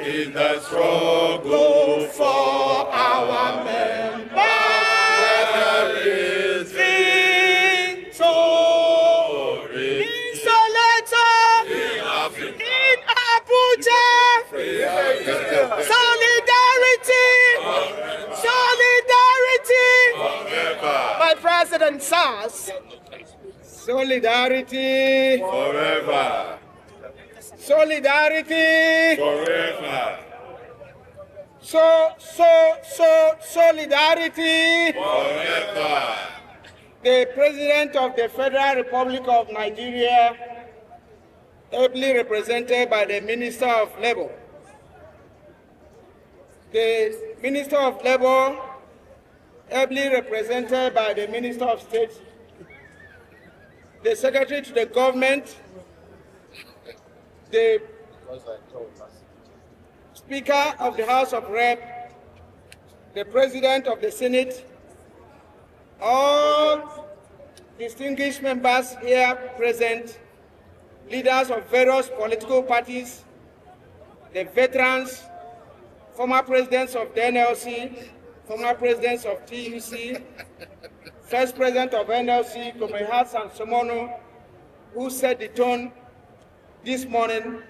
In the struggle for our men, there is victory. In Soleto, in Abuja, solidarity, solidarity. My president says, solidarity forever. Solidarity forever. Solidarity forever. The President of the Federal Republic of Nigeria, ably represented by the Minister of Labor. The Minister of Labor, ably represented by the Minister of State. The Secretary to the Government, the Speaker of the House of Rep, the President of the Senate, all distinguished members here present, leaders of various political parties, the veterans, former presidents of the NLC, former presidents of TUC, First President of NLC, Comrade Hassan Somono, who set the tone this morning,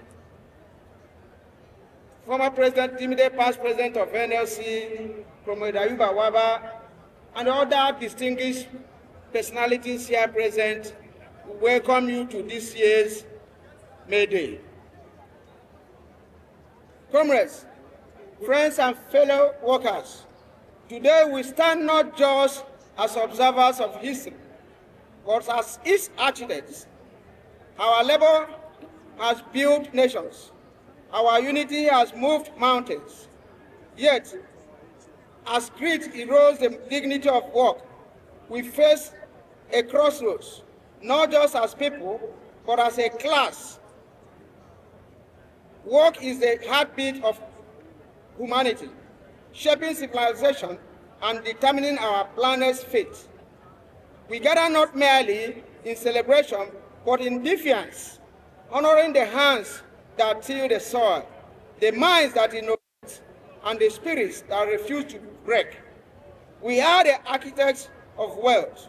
former President Timide, past President of NLC, Comrade Ayuba Waba, and other distinguished personalities here present, we welcome you to this year's May Day. Comrades, friends and fellow workers, today we stand not just as observers of history, but as its architects. Our labor has built nations. Our unity has moved mountains. Yet, as greed erodes the dignity of work, we face a crossroads, not just as people, but as a class. Work is the heartbeat of humanity, shaping civilization and determining our planet's fate. We gather not merely in celebration, but in defiance, honoring the hands that till the soil, the minds that innovate, and the spirits that refuse to break. We are the architects of wealth,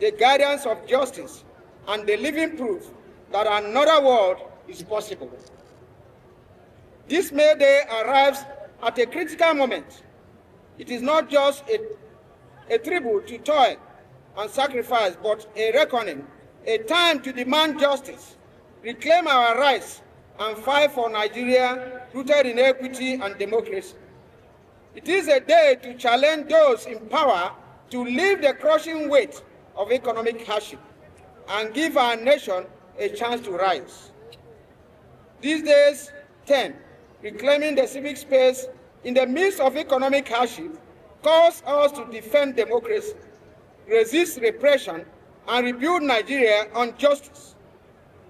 the guardians of justice, and the living proof that another world is possible. This May Day arrives at a critical moment. It is not just a tribute to toil and sacrifice, but a reckoning, a time to demand justice, reclaim our rights, and fight for Nigeria rooted in equity and democracy. It is a day to challenge those in power to lift the crushing weight of economic hardship and give our nation a chance to rise. These days, 10, reclaiming the civic space in the midst of economic hardship calls us to defend democracy, resist repression, and rebuild Nigeria on justice.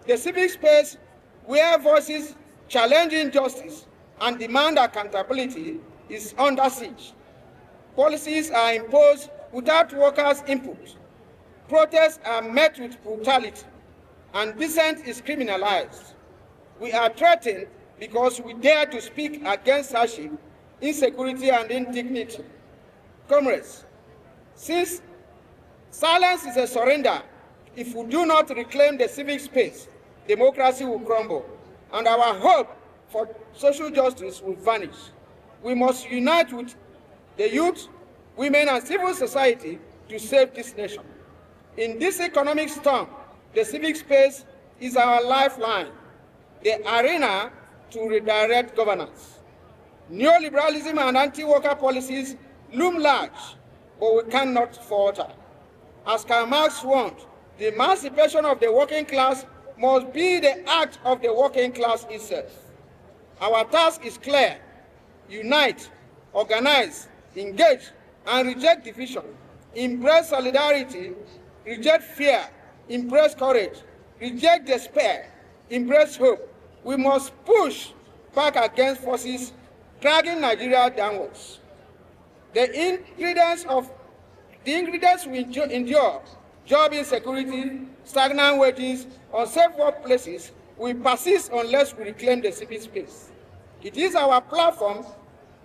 The civic space where voices challenge injustice and demand accountability is under siege. Policies are imposed without workers' input. Protests are met with brutality, and dissent is criminalized. We are threatened because we dare to speak against hardship, insecurity, and indignity. Comrades, since silence is a surrender, if we do not reclaim the civic space, democracy will crumble, and our hope for social justice will vanish. We must unite with the youth, women, and civil society to save this nation. In this economic storm, the civic space is our lifeline, the arena to redirect governance. Neoliberalism and anti-worker policies loom large, but we cannot falter. As Karl Marx warned, the emancipation of the working class must be the act of the working class itself. Our task is clear: unite, organize, engage, and reject division. Embrace solidarity, reject fear, embrace courage, reject despair, embrace hope. We must push back against forces dragging Nigeria downwards. The ingredients we endure, job insecurity, stagnant wages, unsafe workplaces, will persist unless we reclaim the civic space. It is our platform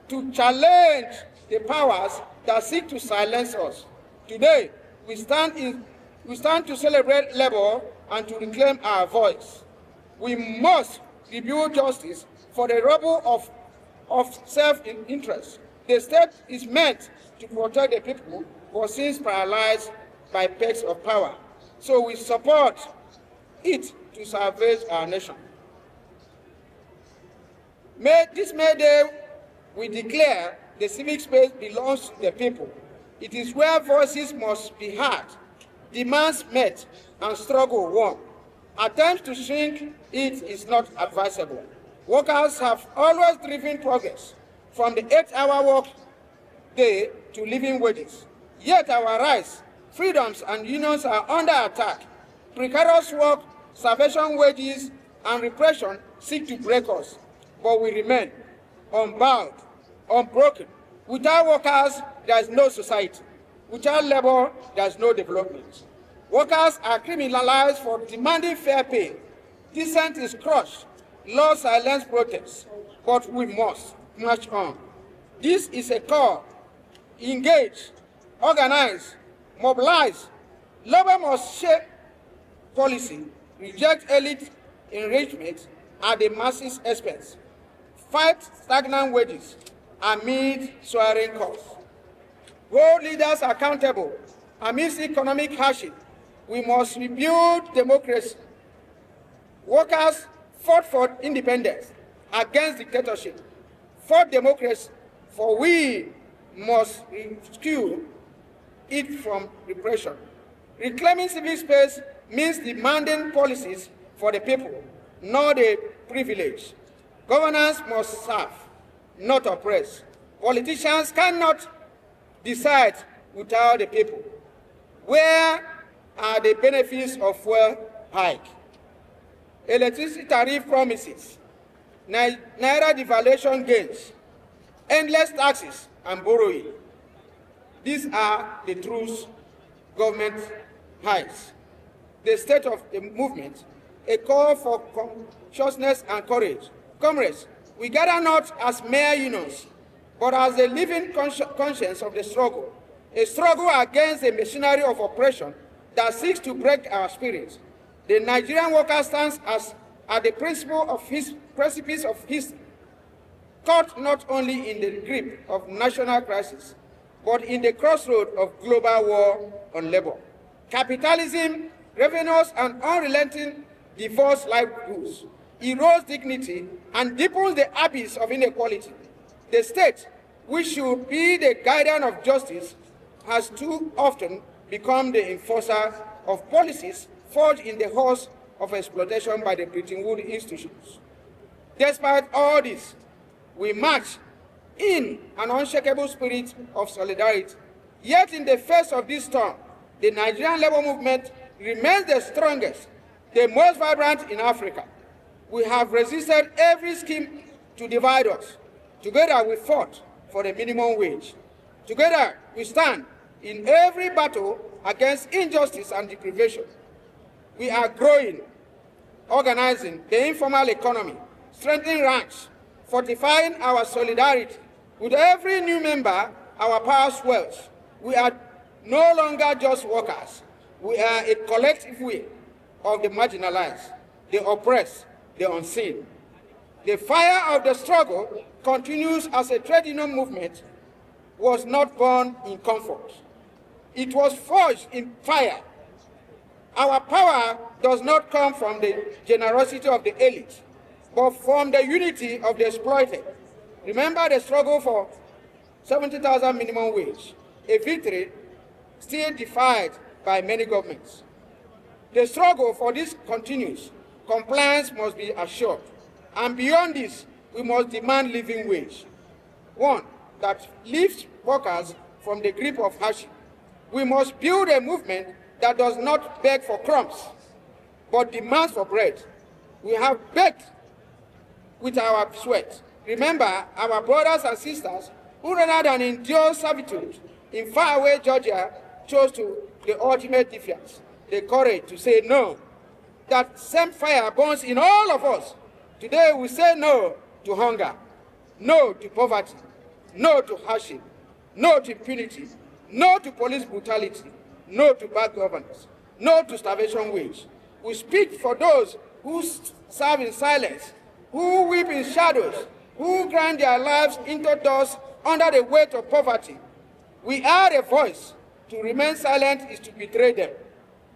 to challenge the powers that seek to silence us. Today, we stand to celebrate labor and to reclaim our voice. We must rebuild justice for the rubble of self-interest. The state is meant to protect the people who seems paralyzed by pegs of power. So we support it to salvage our nation. This May Day, we declare the civic space belongs to the people. It is where voices must be heard, demands met, and struggle won. Attempts to shrink it is not advisable. Workers have always driven progress, from the 8-hour work day to living wages. Yet our rights, freedoms, and unions are under attack. Precarious work, starvation wages, and repression seek to break us. But we remain unbowed, unbroken. Without workers, there is no society. Without labor, there is no development. Workers are criminalized for demanding fair pay. Dissent is crushed. Law silence protests. But we must march on. This is a call. Engage, organize, Mobilize. Labor must shape policy, reject elite enrichment at the masses' expense, fight stagnant wages amid soaring costs, hold leaders accountable amidst economic hardship. We must rebuild democracy. Workers fought for independence against dictatorship, fought democracy, for we must rescue it from repression. Reclaiming civic space means demanding policies for the people, not a privilege. Governance must serve, not oppress. Politicians cannot decide without the people. Where are the benefits of fuel hike? Electricity tariff promises, Naira devaluation gains, endless taxes and borrowing. These are the truths government hides. The state of the movement, a call for consciousness and courage. Comrades, we gather not as mere unions, but as a living conscience of the struggle, a struggle against the machinery of oppression that seeks to break our spirits. The Nigerian worker stands at the precipice of history, caught not only in the grip of national crisis, but in the crossroad of global war on labor. Capitalism, revenues, and unrelenting divorce livelihoods erodes dignity and deepens the abyss of inequality. The state, which should be the guardian of justice, has too often become the enforcer of policies forged in the halls of exploitation by the Bretton Woods institutions. Despite all this, we march in an unshakable spirit of solidarity. Yet in the face of this storm, the Nigerian labor movement remains the strongest, the most vibrant in Africa. We have resisted every scheme to divide us. Together we fought for the minimum wage. Together we stand in every battle against injustice and deprivation. We are growing, organizing the informal economy, strengthening ranks, fortifying our solidarity. With every new member, our power swells. We are no longer just workers. We are a collective will of the marginalized, the oppressed, the unseen. The fire of the struggle continues as a trade union movement was not born in comfort. It was forged in fire. Our power does not come from the generosity of the elite, but from the unity of the exploited. Remember the struggle for 70,000 minimum wage, a victory still defied by many governments. The struggle for this continues. Compliance must be assured. And beyond this, we must demand living wage. One that lifts workers from the grip of hardship. We must build a movement that does not beg for crumbs, but demands for bread. We have begged with our sweat. Remember our brothers and sisters who, rather than endure servitude in faraway Georgia, chose to the ultimate defiance, the courage to say no. That same fire burns in all of us. Today we say no to hunger, no to poverty, no to hardship, no to impunity, no to police brutality, no to bad governance, no to starvation wage. We speak for those who serve in silence, who weep in shadows, who grind their lives into dust under the weight of poverty. We are a voice. To remain silent is to betray them.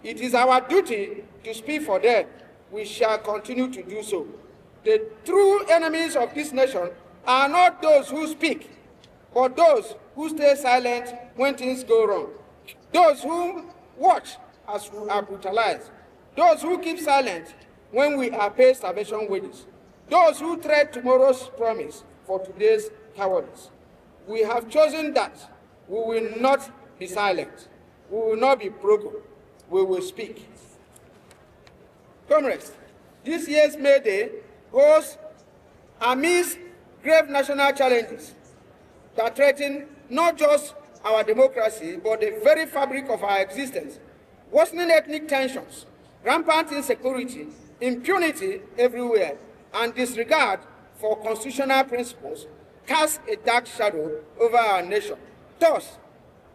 It is our duty to speak for them. We shall continue to do so. The true enemies of this nation are not those who speak, but those who stay silent when things go wrong. Those who watch as we are brutalized. Those who keep silent when we are paid starvation wages. Those who trade tomorrow's promise for today's cowardice. We have chosen that we will not be silent. We will not be broken. We will speak. Comrades, this year's May Day goes amidst grave national challenges that threaten not just our democracy, but the very fabric of our existence. Worsening ethnic tensions, rampant insecurity, impunity everywhere, and disregard for constitutional principles cast a dark shadow over our nation. Thus,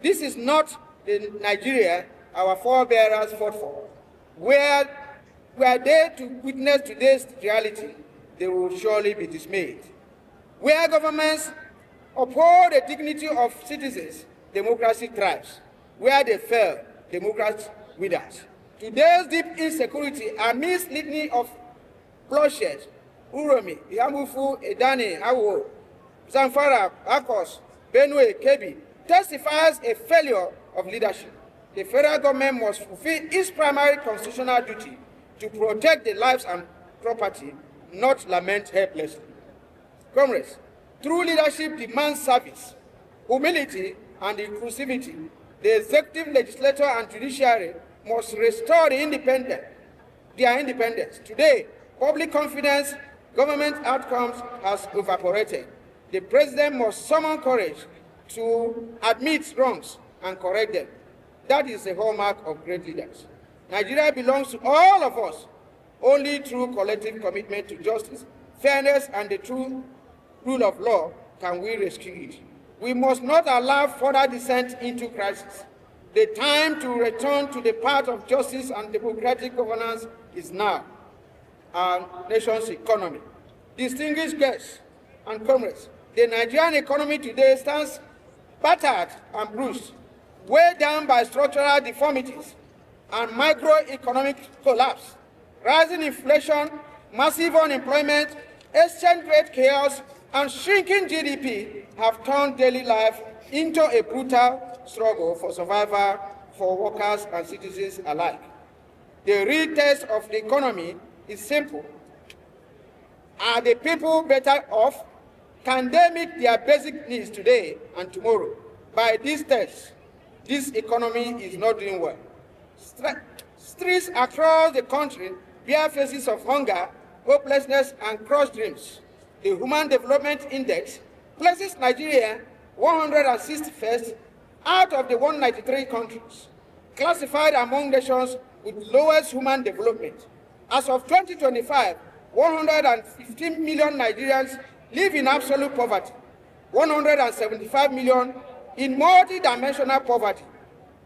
this is not the Nigeria our forebears fought for. Were they to witness today's reality, they will surely be dismayed. Where governments uphold the dignity of citizens, democracy thrives. Where they fail, democracy withers. Today's deep insecurity amidst litany of bloodshed, Uromi, Yamufu, Edani, Awo, Zamfara, Akos, Benue, Kebbi, testifies a failure of leadership. The federal government must fulfill its primary constitutional duty to protect the lives and property, not lament helplessly. Comrades, true leadership demands service, humility, and inclusivity. The executive, legislature, and judiciary must restore their independence. Today, public confidence, government outcomes has evaporated. The president must summon courage to admit wrongs and correct them. That is the hallmark of great leaders. Nigeria belongs to all of us. Only through collective commitment to justice, fairness, and the true rule of law can we rescue it. We must not allow further descent into crisis. The time to return to the path of justice and democratic governance is now. Our nation's economy. Distinguished guests and comrades, the Nigerian economy today stands battered and bruised, weighed down by structural deformities and microeconomic collapse. Rising inflation, massive unemployment, exchange rate chaos, and shrinking GDP have turned daily life into a brutal struggle for survival for workers and citizens alike. The real test of the economy is simple. Are the people better off? Can they meet their basic needs today and tomorrow? By this test, this economy is not doing well. Streets across the country bear faces of hunger, hopelessness, and crushed dreams. The Human Development Index places Nigeria 161st out of the 193 countries, classified among nations with lowest human development. As of 2025, 115 million Nigerians live in absolute poverty, 175 million in multi-dimensional poverty.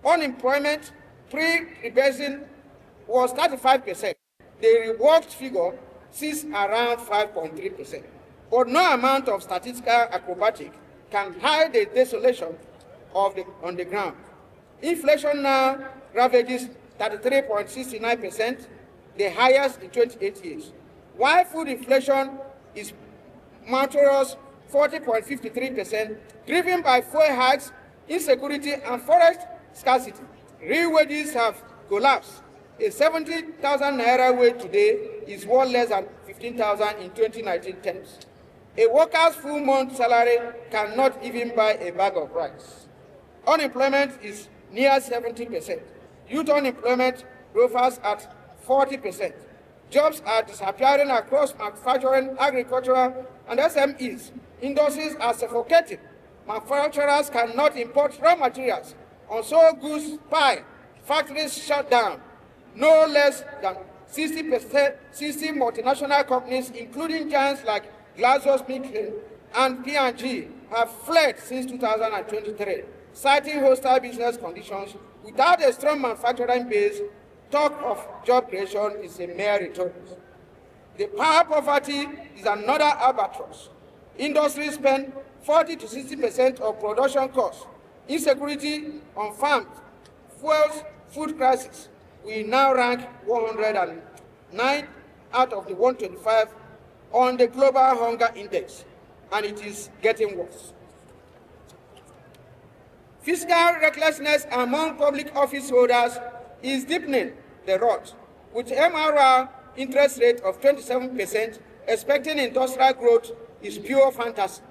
Unemployment pre-rebasing was 35%. The reworked figure sits around 5.3%. But no amount of statistical acrobatic can hide the desolation on the ground. Inflation now ravages 33.69%, the highest in 28 years. While food inflation is monstrous 40.53%, driven by fuel hikes, insecurity, and forest scarcity. Real wages have collapsed. A 70,000 Naira wage today is worth less than 15,000 in 2019 terms. A worker's full month salary cannot even buy a bag of rice. Unemployment is near 70%. Youth unemployment hovers at 40%. Jobs are disappearing across manufacturing, agricultural, and SMEs. Industries are suffocating. Manufacturers cannot import raw materials. Unsold goods pile. Factories shut down. No less than 60 multinational companies, including giants like GlaxoSmithKline and P&G, have fled since 2023, citing hostile business conditions. Without a strong manufacturing base, talk of job creation is a mere rhetoric. The power poverty is another albatross. Industries spend 40 to 60% of production costs. Insecurity on farms fuels food crisis. We now rank 109 out of the 125 on the Global Hunger Index, and it is getting worse. Fiscal recklessness among public office holders is deepening the rot. With MRR interest rate of 27%, expecting industrial growth is pure fantasy.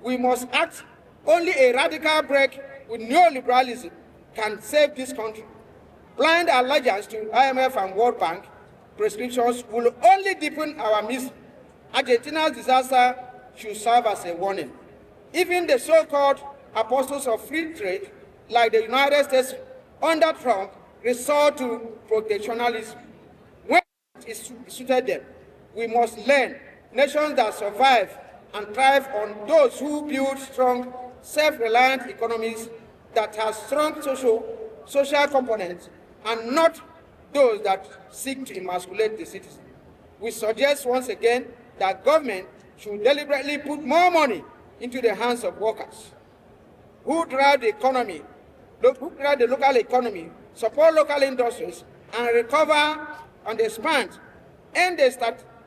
We must act. Only a radical break with neoliberalism can save this country. Blind allegiance to IMF and World Bank prescriptions will only deepen our misery. Argentina's disaster should serve as a warning. Even the so-called apostles of free trade, like the United States under Trump, resort to protectionism when it suited them. We must learn. Nations that survive and thrive on those who build strong, self-reliant economies that has strong social components and not those that seek to emasculate the citizen. We suggest once again that government should deliberately put more money into the hands of workers who drive the economy, who drive the local economy, support local industries, and recover and expand, end the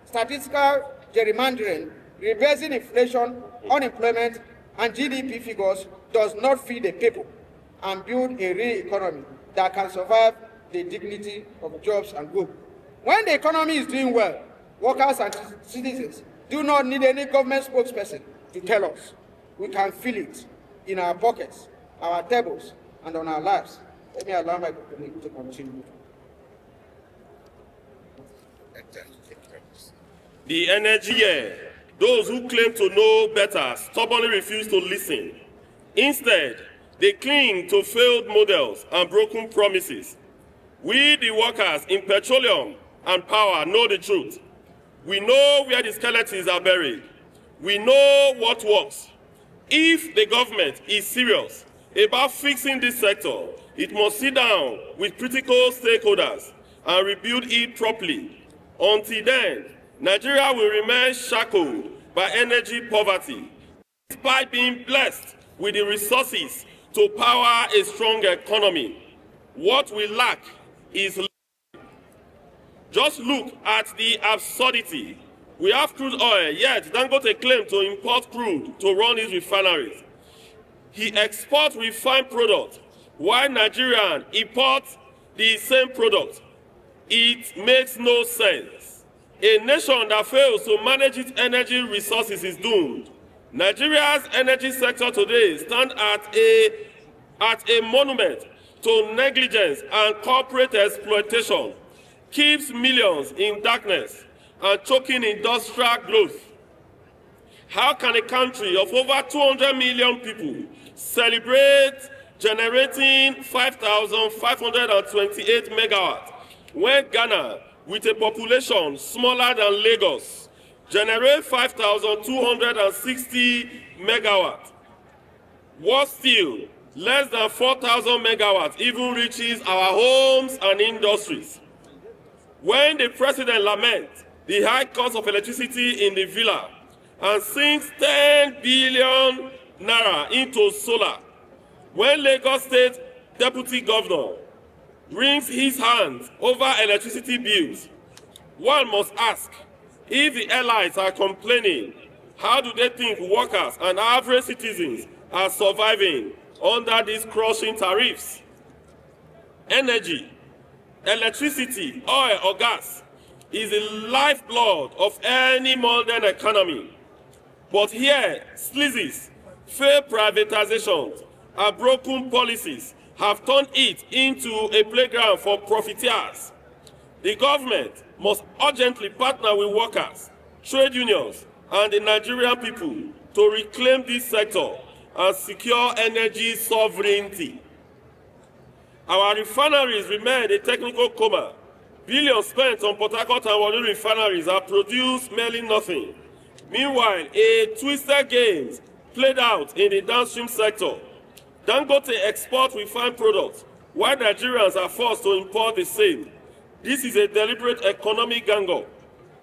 statistical gerrymandering, reversing inflation, unemployment, and GDP figures does not feed the people and build a real economy that can survive the dignity of jobs and good. When the economy is doing well, workers and citizens do not need any government spokesperson to tell us. We can feel it in our pockets, our tables, and on our lives. Let me allow my colleague to continue. The energy year, those who claim to know better stubbornly refuse to listen. Instead, they cling to failed models and broken promises. We, the workers in petroleum and power, know the truth. We know where the skeletons are buried. We know what works. If the government is serious about fixing this sector, it must sit down with critical stakeholders and rebuild it properly. Until then, Nigeria will remain shackled by energy poverty, despite being blessed with the resources to power a strong economy. What we lack is just look at the absurdity. We have crude oil, yet Dangote claims to import crude to run his refineries. He exports refined products, while Nigerians import the same product. It makes no sense. A nation that fails to manage its energy resources is doomed. Nigeria's energy sector today stands at a monument to negligence and corporate exploitation, keeps millions in darkness, and choking industrial growth. How can a country of over 200 million people celebrate generating 5,528 megawatts when Ghana, with a population smaller than Lagos, generates 5,260 megawatts? Worse still, less than 4,000 megawatts even reaches our homes and industries. When the president laments the high cost of electricity in the villa and sinks 10 billion naira into solar, when Lagos State Deputy Governor wrings his hands over electricity bills, one must ask, if the allies are complaining, how do they think workers and average citizens are surviving under these crushing tariffs? Energy, electricity, oil or gas is the lifeblood of any modern economy. But here, sleazes, failed privatizations, and broken policies have turned it into a playground for profiteers. The government must urgently partner with workers, trade unions, and the Nigerian people to reclaim this sector and secure energy sovereignty. Our refineries remain a technical coma. Billions spent on Port Harcourt and Warri refineries have produced merely nothing. Meanwhile, a twisted game played out in the downstream sector. Dangote exports refined products, while Nigerians are forced to import the same. This is a deliberate economic gang-up.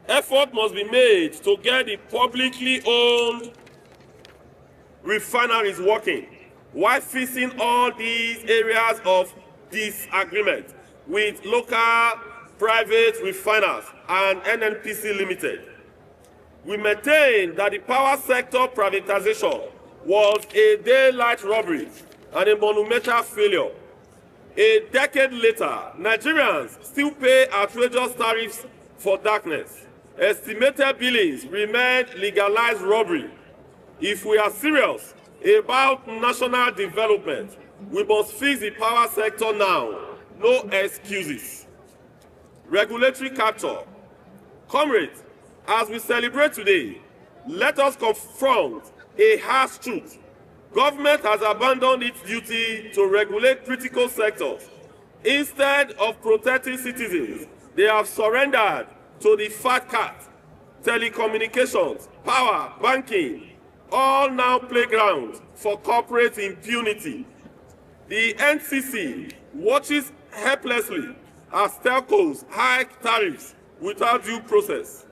Effort must be made to get the publicly owned refineries working, while fixing all these areas of disagreement with local private refiners and NNPC Limited. We maintain that the power sector privatization was a daylight robbery and a monumental failure. A decade later, Nigerians still pay outrageous tariffs for darkness. Estimated billings remain legalized robbery. If we are serious about national development, we must fix the power sector now. No excuses. Regulatory capture. Comrades, as we celebrate today, let us confront a harsh truth. Government has abandoned its duty to regulate critical sectors. Instead of protecting citizens, they have surrendered to the fat cat. Telecommunications, power, banking, all now playgrounds for corporate impunity. The NCC watches helplessly as telcos hike tariffs without due process.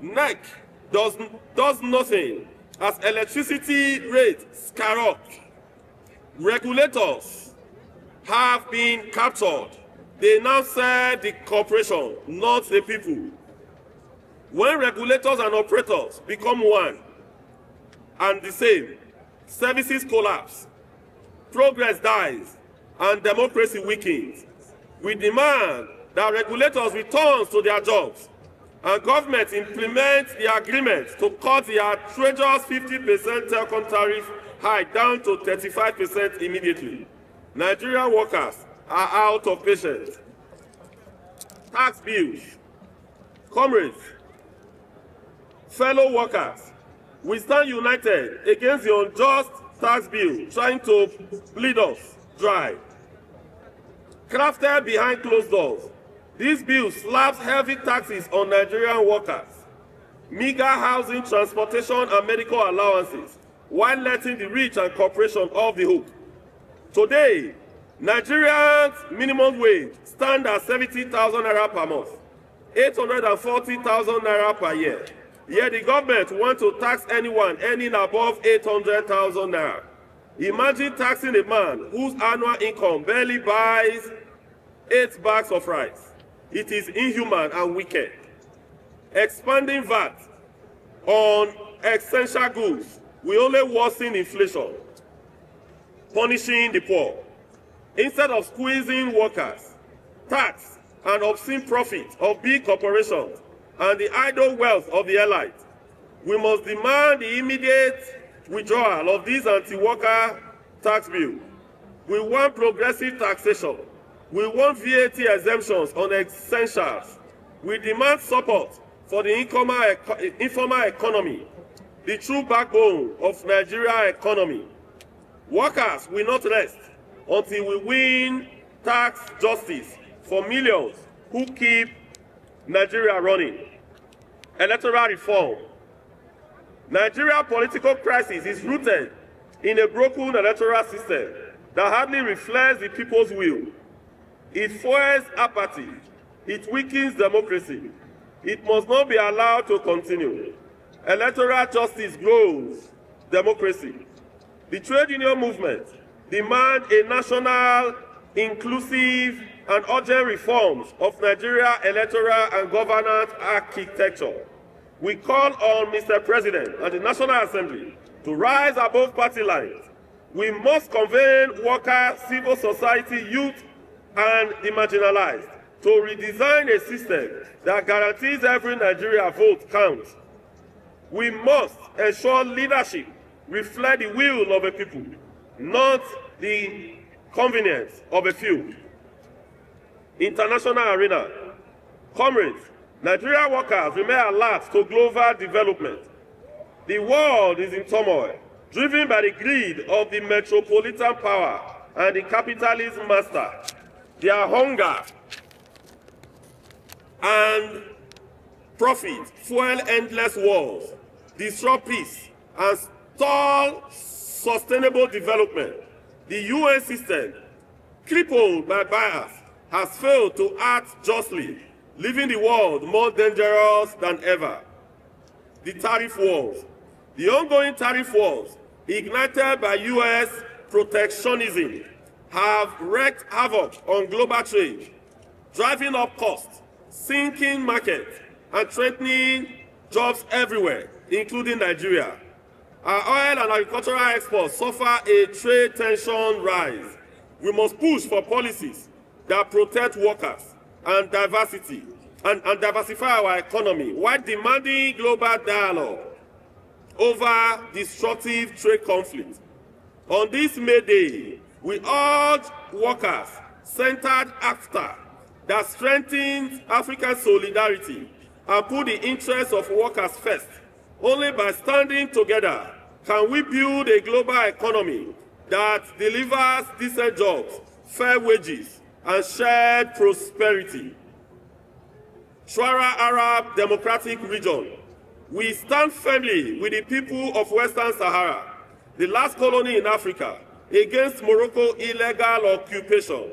NEC does nothing as electricity rates skyrocket. Regulators have been captured. They now serve the corporation, not the people. When regulators and operators become one and the same, services collapse, progress dies, and democracy weakens. We demand that regulators return to their jobs and government implement the agreement to cut their treacherous 50% telecom tariff hike down to 35% immediately. Nigerian workers are out of patience. Tax bills. Comrades, fellow workers, we stand united against the unjust tax bill trying to bleed us dry. Crafted behind closed doors, this bill slaps heavy taxes on Nigerian workers, meager housing, transportation, and medical allowances, while letting the rich and corporations off the hook. Today, Nigerians' minimum wage stands at 70,000 naira per month, 840,000 naira per year. Yet the government wants to tax anyone earning above 800,000 naira. Imagine taxing a man whose annual income barely buys 8 bags of rice. It is inhuman and wicked. Expanding VAT on essential goods will only worsen inflation, punishing the poor. Instead of squeezing workers, tax and obscene profit of big corporations and the idle wealth of the elite, we must demand the immediate withdrawal of this anti-worker tax bill. We want progressive taxation. We want VAT exemptions on essentials. We demand support for the informal economy, the true backbone of Nigeria's economy. Workers will not rest until we win tax justice for millions who keep Nigeria running. Electoral reform. Nigeria's political crisis is rooted in a broken electoral system that hardly reflects the people's will. It fuels apathy. It weakens democracy. It must not be allowed to continue. Electoral justice grows democracy. The trade union movement demands a national, inclusive, and urgent reforms of Nigeria's electoral and governance architecture. We call on Mr. President and the National Assembly to rise above party lines. We must convene workers, civil society, youth, and the marginalized to redesign a system that guarantees every Nigerian vote counts. We must ensure leadership reflects the will of a people, not the convenience of a few. International arena. Comrades, Nigerian workers remain alert to global development. The world is in turmoil, driven by the greed of the metropolitan power and the capitalist master. Their hunger and profit fuel endless wars, disrupt peace, and stall sustainable development. The UN system, crippled by bias, has failed to act justly, leaving the world more dangerous than ever. The tariff wars. The ongoing tariff wars, ignited by US protectionism, have wreaked havoc on global trade, driving up costs, sinking markets, and threatening jobs everywhere, including Nigeria. Our oil and agricultural exports suffer a trade tension rise. We must push for policies that protect workers and diversity and diversify our economy while demanding global dialogue over destructive trade conflict. On this May Day, we urge workers centered after that strengthens African solidarity and put the interests of workers first. Only by standing together can we build a global economy that delivers decent jobs, fair wages, and shared prosperity. Shwara Arab Democratic Region. We stand firmly with the people of Western Sahara, the last colony in Africa, against Morocco's illegal occupation.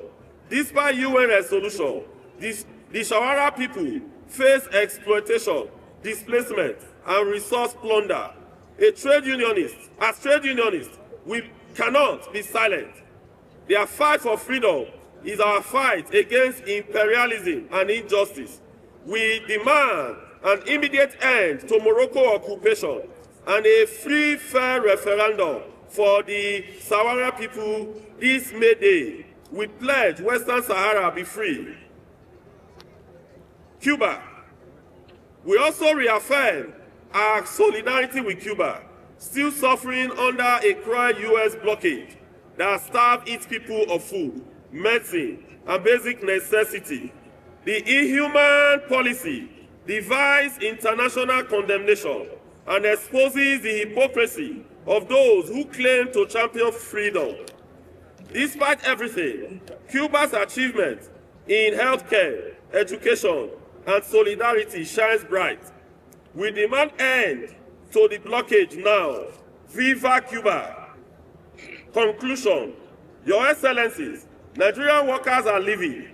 Despite UN resolution, the Shawara people face exploitation, displacement, and resource plunder. As trade unionists, we cannot be silent. Their fight for freedom is our fight against imperialism and injustice. We demand an immediate end to Morocco occupation and a free, fair referendum for the Sahara people this May Day. We pledge Western Sahara be free. Cuba. We also reaffirm our solidarity with Cuba, still suffering under a cruel U.S. blockade that starved its people of food, medicine, and basic necessity. The inhuman policy defies international condemnation and exposes the hypocrisy of those who claim to champion freedom. Despite everything, Cuba's achievement in healthcare, education, and solidarity shines bright. We demand end to the blockade now. Viva Cuba! Conclusion. Your Excellencies, Nigerian workers are living.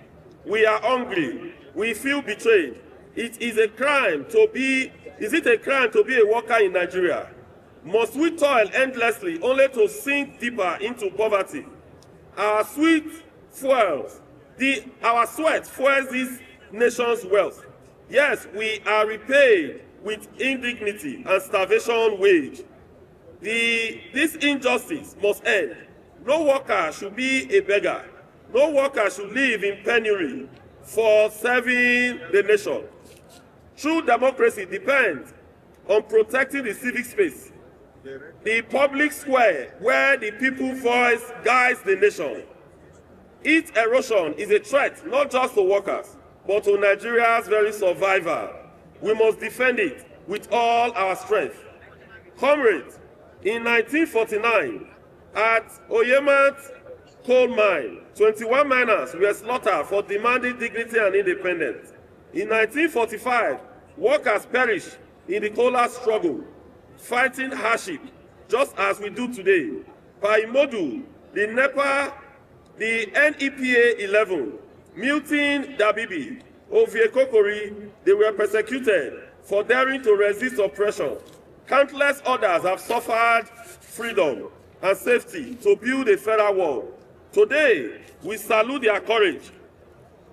We are hungry. We feel betrayed. Is it a crime to be a worker in Nigeria? Must we toil endlessly only to sink deeper into poverty? Our sweat fuels this nation's wealth. Yes, we are repaid with indignity and starvation wage. This injustice must end. No worker should be a beggar. No worker should live in penury for serving the nation. True democracy depends on protecting the civic space, the public square where the people's voice guides the nation. Its erosion is a threat not just to workers, but to Nigeria's very survival. We must defend it with all our strength. Comrades, in 1949, at Oyemat coal mine, 21 miners were slaughtered for demanding dignity and independence. In 1945, workers perished in the coal struggle, fighting hardship, just as we do today. Paimodu, the NEPA 11, Milton Dabibi, Oviekokori, they were persecuted for daring to resist oppression. Countless others have suffered freedom and safety to build a federal world. Today, we salute their courage.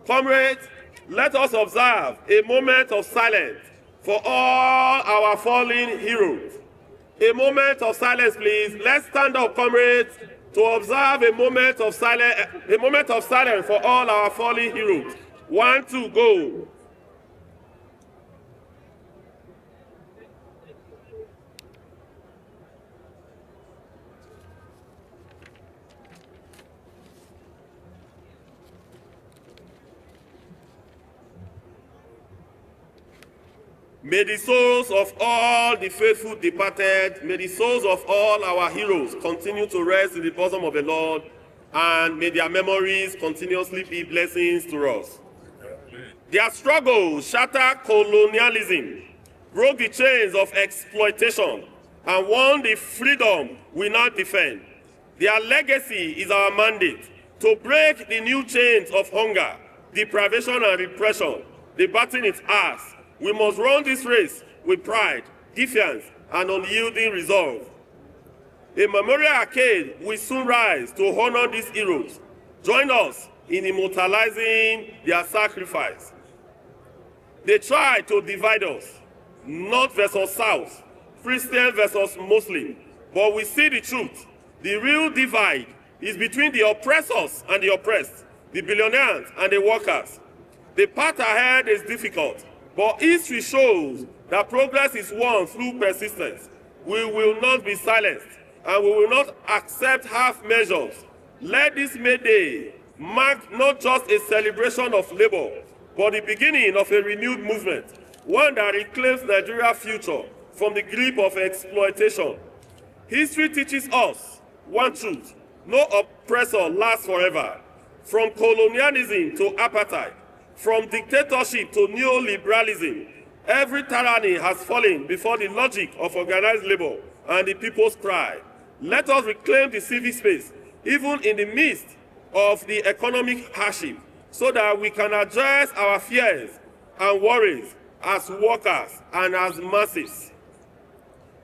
Comrades, let us observe a moment of silence for all our fallen heroes. A moment of silence, please. Let's stand up, comrades, to observe a moment of silence for all our fallen heroes. 1, 2, go. May the souls of all the faithful departed, may the souls of all our heroes continue to rest in the bosom of the Lord, and may their memories continuously be blessings to us. Their struggles shattered colonialism, broke the chains of exploitation, and won the freedom we now defend. Their legacy is our mandate to break the new chains of hunger, deprivation, and repression. The battle is ours. We must run this race with pride, defiance, and unyielding resolve. A memorial arcade will soon rise to honor these heroes. Join us in immortalizing their sacrifice. They tried to divide us, North versus South, Christian versus Muslim, but we see the truth. The real divide is between the oppressors and the oppressed, the billionaires and the workers. The path ahead is difficult, but history shows that progress is won through persistence. We will not be silenced, and we will not accept half measures. Let this May Day mark not just a celebration of labor, but the beginning of a renewed movement, one that reclaims Nigeria's future from the grip of exploitation. History teaches us one truth: no oppressor lasts forever. From colonialism to apartheid, from dictatorship to neoliberalism, every tyranny has fallen before the logic of organized labor and the people's cry. Let us reclaim the civic space even in the midst of the economic hardship, so that we can address our fears and worries as workers and as masses.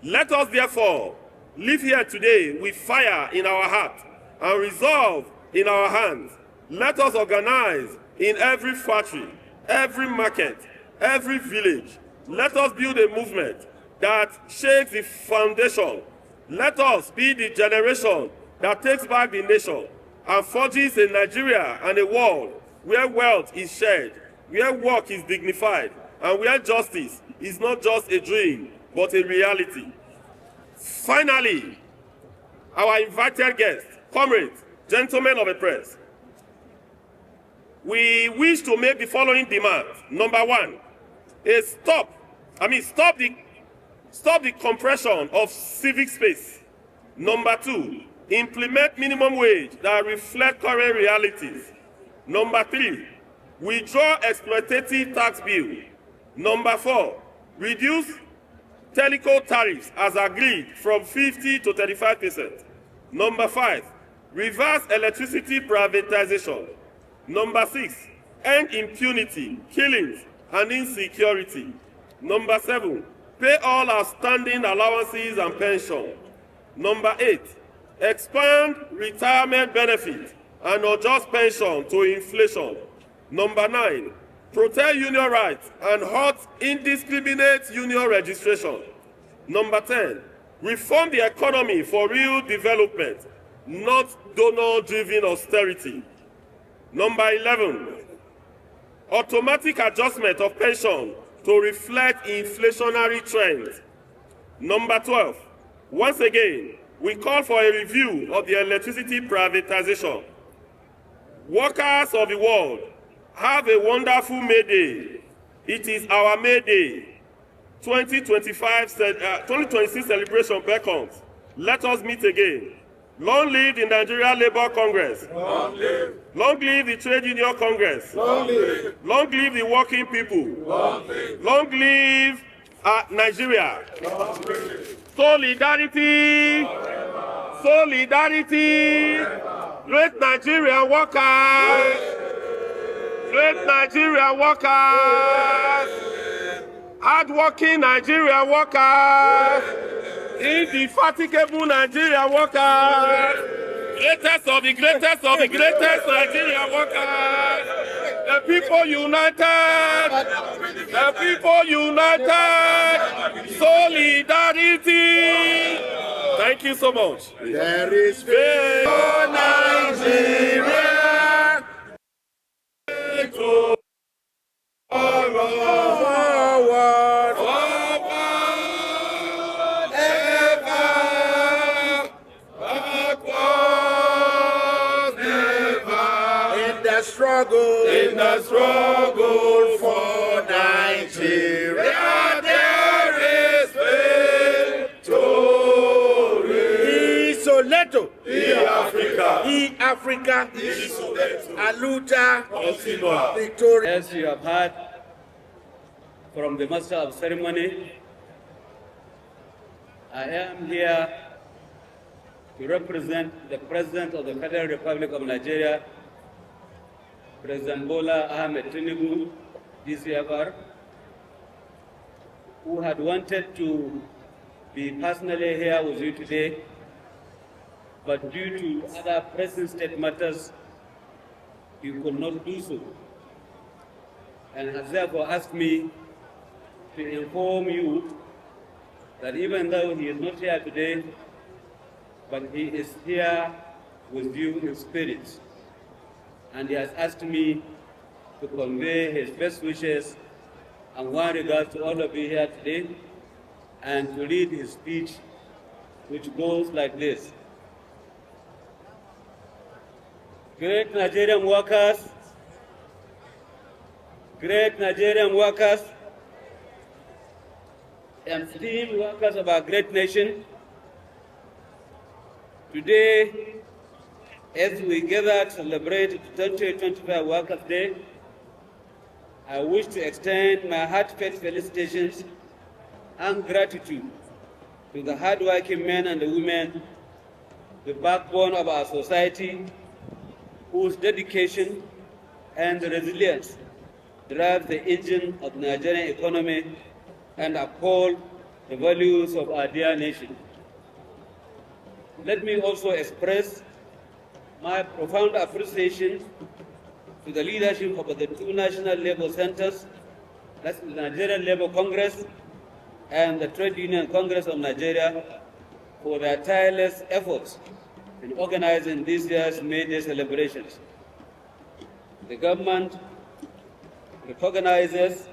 Let us therefore live here today with fire in our heart and resolve in our hands. Let us organize in every factory, every market, every village. Let us build a movement that shakes the foundation. Let us be the generation that takes back the nation and forges a Nigeria and a world where wealth is shared, where work is dignified, and where justice is not just a dream, but a reality. Finally, our invited guests, comrades, gentlemen of the press, we wish to make the following demands. Number one, stop the compression of civic space. Number two, implement minimum wage that reflect current realities. Number three, withdraw exploitative tax bill. Number four, reduce telco tariffs as agreed from 50 to 35%. Number five, reverse electricity privatization. Number six, end impunity, killings, and insecurity. Number seven, pay all outstanding allowances and pension. Number eight, expand retirement benefit and adjust pension to inflation. Number nine, protect union rights and halt indiscriminate union registration. Number 10, reform the economy for real development, not donor-driven austerity. Number 11, automatic adjustment of pension to reflect inflationary trends. Number 12, once again, we call for a review of the electricity privatization. Workers of the world, have a wonderful May Day. It is our May Day. 2026 celebration beckons. Let us meet again. Long live the Nigeria Labour Congress. Long live. Long live the Trade Union Congress. Long live. Long live the working people. Long live. Long live Nigeria. Long live. Solidarity. Forever. Solidarity. Forever. Great Nigerian workers. Great Nigerian workers. Hard-working Nigerian workers. Indefatigable Nigerian workers. Greatest of the greatest of the greatest Nigerian workers. The people united. The people united. Solidarity. Thank you so much. There is faith for Nigeria. Forward, forward, ever, backwards, never. In the struggle for Nigeria, there is victory. Isoleto, Africa, Aluta, victory. As you have heard from the Master of Ceremony, I am here to represent the President of the Federal Republic of Nigeria, President Bola Ahmed Tinubu, DCFR, who had wanted to be personally here with you today, but due to other pressing state matters, he could not do so, and has therefore asked me to inform you that even though he is not here today, but he is here with you in spirit. And he has asked me to convey his best wishes and warm regards to all of you here today, and to read his speech, which goes like this. Great Nigerian workers, and esteemed workers of our great nation, today, as we gather to celebrate the 2025 Workers' Day, I wish to extend my heartfelt felicitations and gratitude to the hard-working men and the women the backbone of our society, whose dedication and resilience drive the engine of the Nigerian economy and uphold the values of our dear nation. Let me also express my profound appreciation to the leadership of the two national labor centers, that's the Nigerian Labour Congress and the Trade Union Congress of Nigeria, for their tireless efforts in organizing this year's May Day celebrations. The government recognizes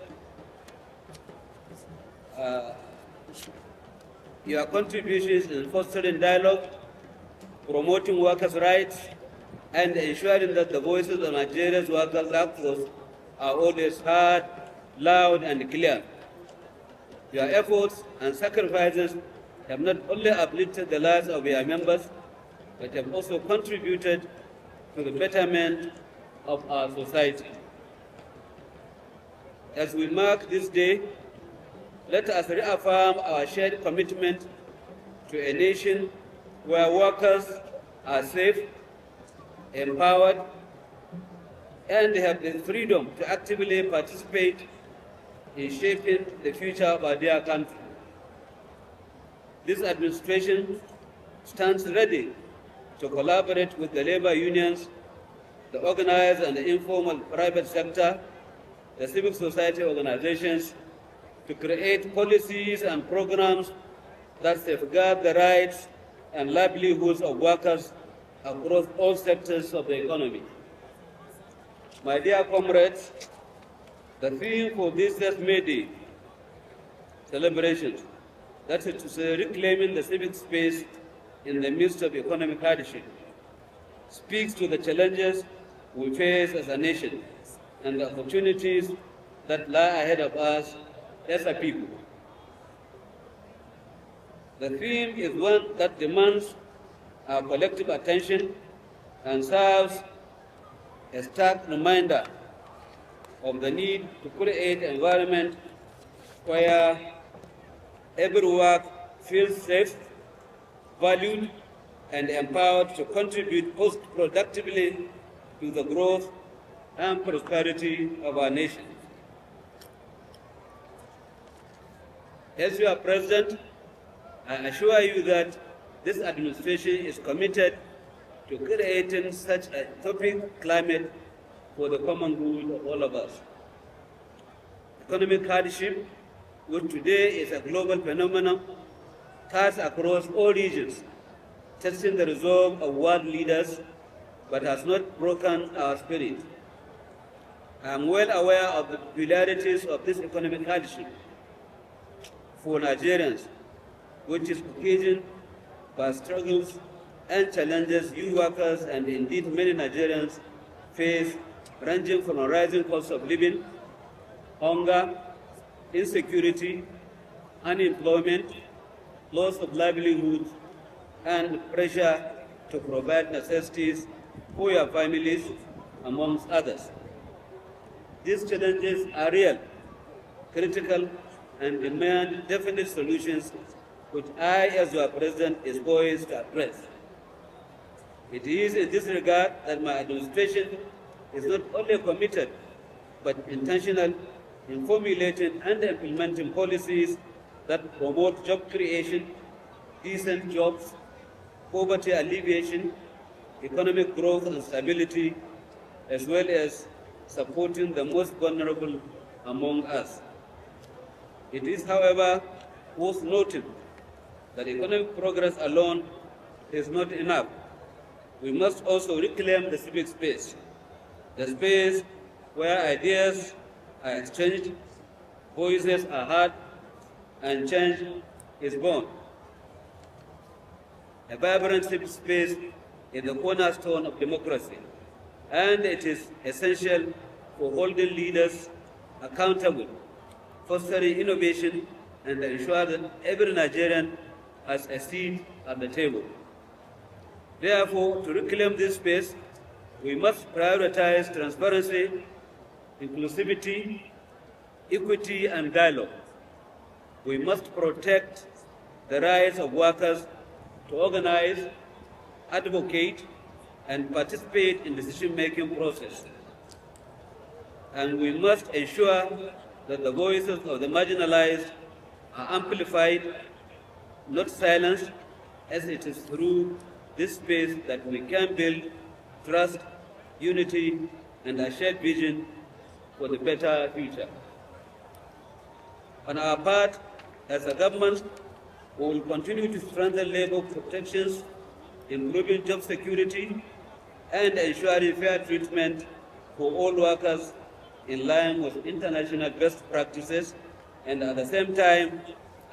your contributions in fostering dialogue, promoting workers' rights, and ensuring that the voices of Nigeria's workers' workforce are always heard, loud, and clear. Your efforts and sacrifices have not only uplifted the lives of your members, but have also contributed to the betterment of our society. As we mark this day, let us reaffirm our shared commitment to a nation where workers are safe, empowered, and have the freedom to actively participate in shaping the future of our dear country. This administration stands ready to collaborate with the labor unions, the organized and the informal private sector, the civil society organizations, to create policies and programs that safeguard the rights and livelihoods of workers across all sectors of the economy. My dear comrades, the theme for this year's May Day celebrations, that is to say, reclaiming the civic space in the midst of economic hardship, speaks to the challenges we face as a nation and the opportunities that lie ahead of us as a people. The theme is one that demands our collective attention and serves a stark reminder of the need to create an environment where every work feels safe, valued, and empowered to contribute productively to the growth and prosperity of our nation. As your President, I assure you that this administration is committed to creating such a topic climate for the common good of all of us. Economic hardship, which today is a global phenomenon, cuts across all regions, testing the resolve of world leaders, but has not broken our spirit. I am well aware of the peculiarities of this economic hardship for Nigerians, which is occasioned by struggles and challenges you workers and indeed many Nigerians face, ranging from a rising cost of living, hunger, insecurity, unemployment, loss of livelihoods, and pressure to provide necessities for your families, amongst others. These challenges are real, critical, and demand definite solutions, which I, as your President, is poised to address. It is in this regard that my administration is not only committed, but intentional in formulating and implementing policies that promote job creation, decent jobs, poverty alleviation, economic growth and stability, as well as supporting the most vulnerable among us. It is, however, worth noting that economic progress alone is not enough. We must also reclaim the civic space, the space where ideas are exchanged, voices are heard, and change is born. A vibrant civic space is the cornerstone of democracy, and it is essential for holding leaders accountable, fostering innovation, and ensure that every Nigerian has a seat at the table. Therefore, to reclaim this space, we must prioritize transparency, inclusivity, equity, and dialogue. We must protect the rights of workers to organize, advocate, and participate in decision-making process. And we must ensure that the voices of the marginalized are amplified, not silenced, as it is through this space that we can build trust, unity, and a shared vision for the better future. On our part, as a government, we will continue to strengthen labor protections, improving job security, and ensuring fair treatment for all workers in line with international best practices, and at the same time,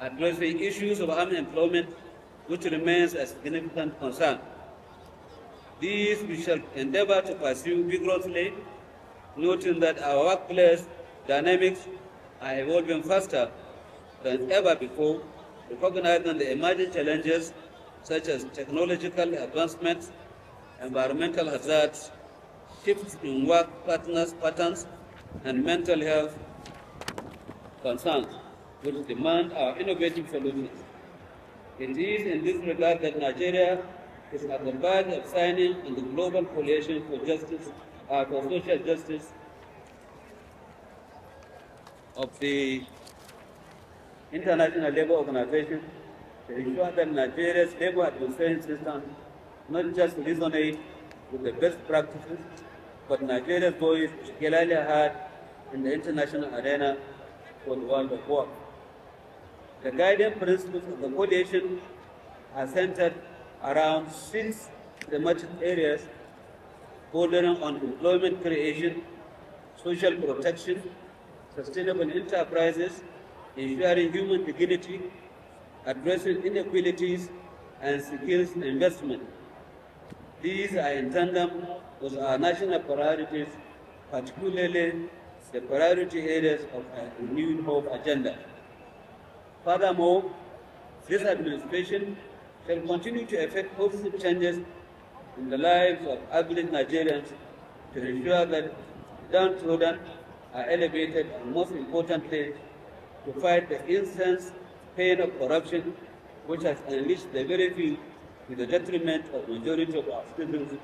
addressing issues of unemployment, which remains a significant concern. These we shall endeavor to pursue vigorously, noting that our workplace dynamics are evolving faster than ever before, recognizing the emerging challenges such as technological advancements, environmental hazards, shifts in work patterns, and mental health concerns, which demand our innovative solutions. It is in this regard that Nigeria is at the verge of signing on the Global Coalition for Justice, for Social Justice of the International Labour Organization to ensure that Nigeria's labor administration system not just resonate with the best practices, but Nigeria's voice is clearly heard in the international arena for the world of work. The guiding principles of the coalition are centered around 6 thematic areas bordering on employment creation, social protection, sustainable enterprises, ensuring human dignity, addressing inequalities, and skills investment. These are in tandem with our national priorities, particularly the priority areas of our renewed hope agenda. Furthermore, this administration shall continue to effect positive changes in the lives of average Nigerians to ensure that downtrodden are elevated, and most importantly, to fight the incense pain of corruption, which has unleashed the very few to the detriment of majority of our citizens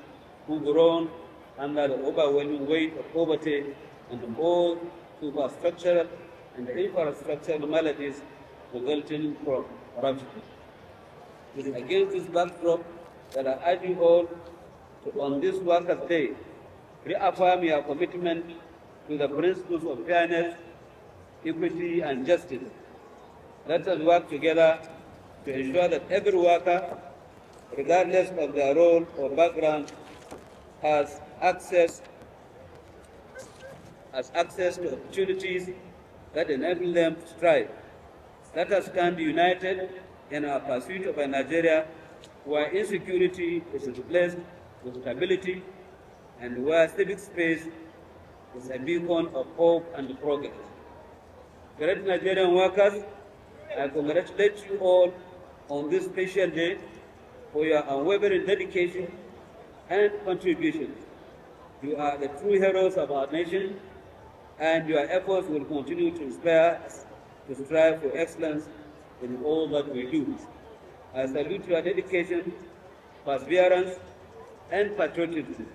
who groan under the overwhelming weight of poverty and all superstructural and infrastructural maladies resulting from corruption. It is against this backdrop that I urge you all to, on this Workers' Day, reaffirm your commitment to the principles of fairness, equity, and justice. Let us work together to ensure that every worker, regardless of their role or background, has access to opportunities that enable them to strive. Let us stand united in our pursuit of a Nigeria where insecurity is replaced with stability and where civic space is a beacon of hope and progress. Great Nigerian workers, I congratulate you all on this special day for your unwavering dedication and contributions. You are the true heroes of our nation, and your efforts will continue to inspire us to strive for excellence in all that we do. I salute your dedication, perseverance, and patriotism.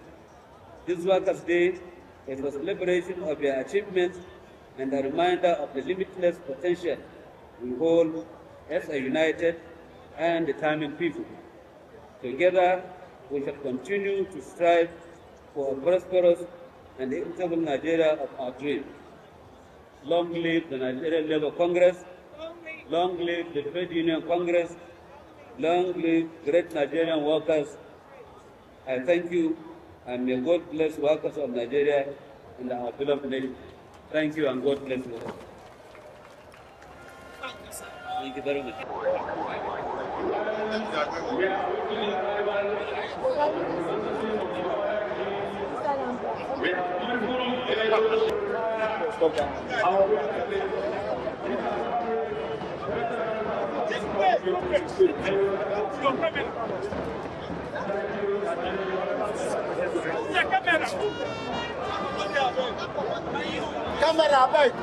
This Workers' Day is a celebration of your achievements and a reminder of the limitless potential we hold as a united and determined people. Together, we shall continue to strive for a prosperous and equitable Nigeria of our dreams. Long live the Nigerian Labour Congress, long live the Trade Union Congress, long live great Nigerian workers. I thank you, and may God bless workers of Nigeria and our beloved nation. Thank you, and God bless you. Thank you very much. Camera back.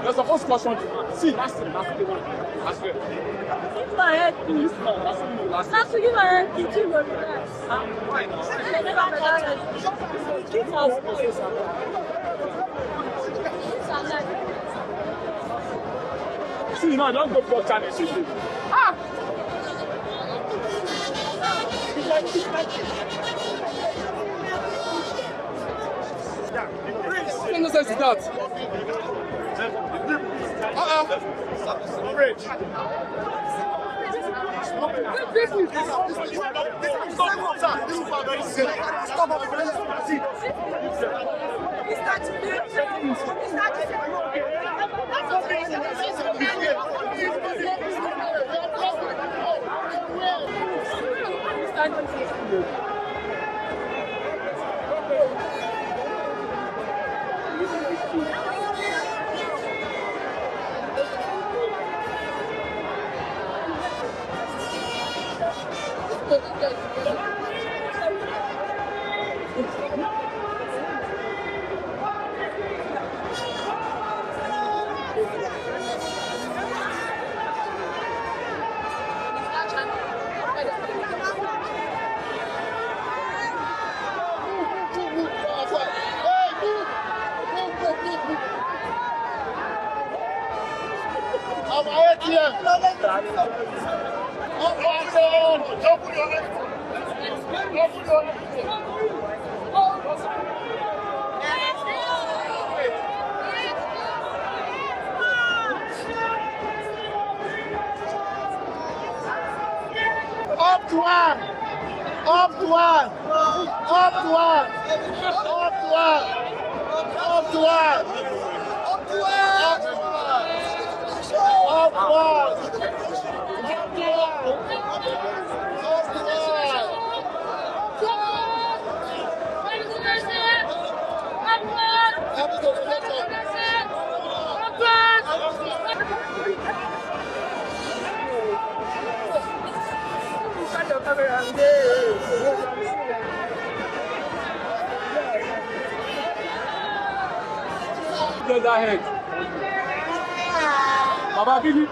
You're supposed to caution. See, that's the one. That's good. Give my head, please. That's to give my head, please. See, no, don't go for challenge. Ah! What nonsense is that? Bridge. Up to one! Up to one! Up to one! Up to Just ahead. Baba Billy.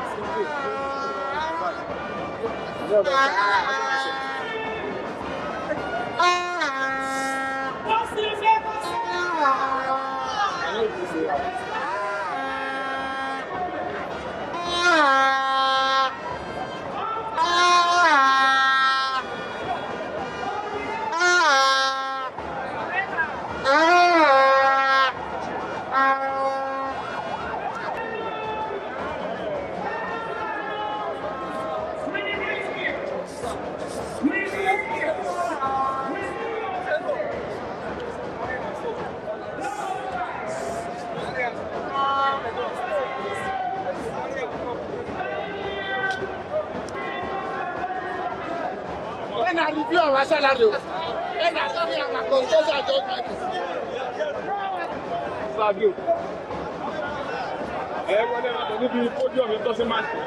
When I review our salary, when I come here, my consultant judgment. Fabio. Everyone will be podium. It doesn't matter.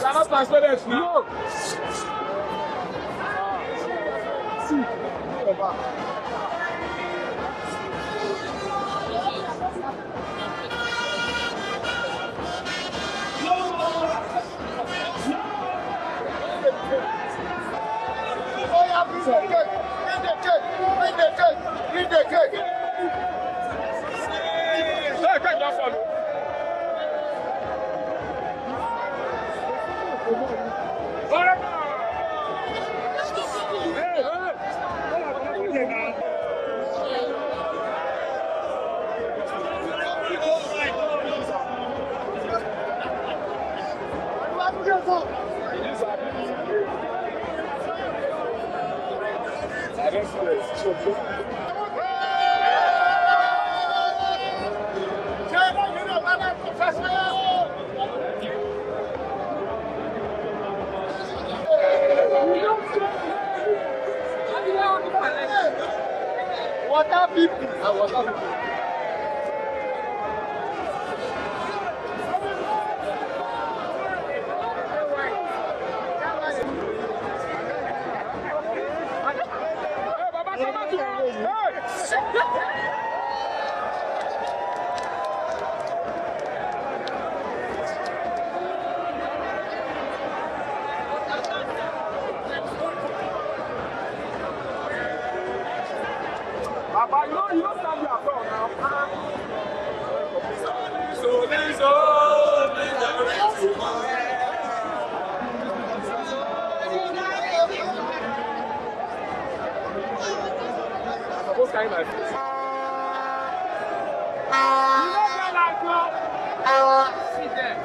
Cannot transfer it now. Read the cake. Water people. Papa, you don't stand your phone now. What's kind of sit there.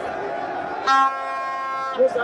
What's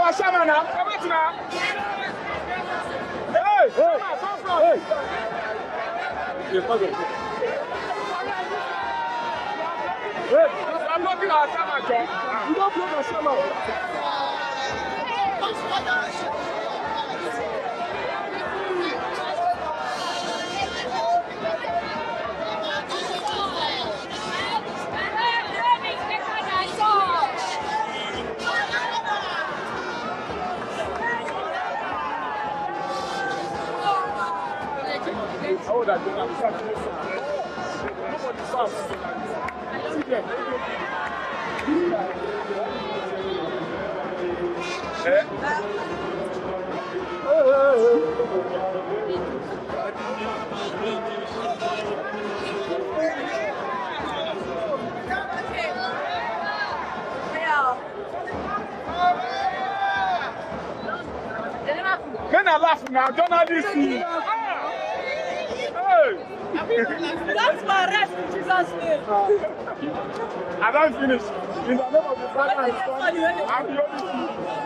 our shaman now. Come on now. Hey, hey, come from. Hey. Hey, I'm not going to our shaman, John. You don't play the shaman. Oh, that you have men are laughing now, journalists. That's my rest in Jesus' name. I don't finish. In the name of the Father and the Son, I'm the only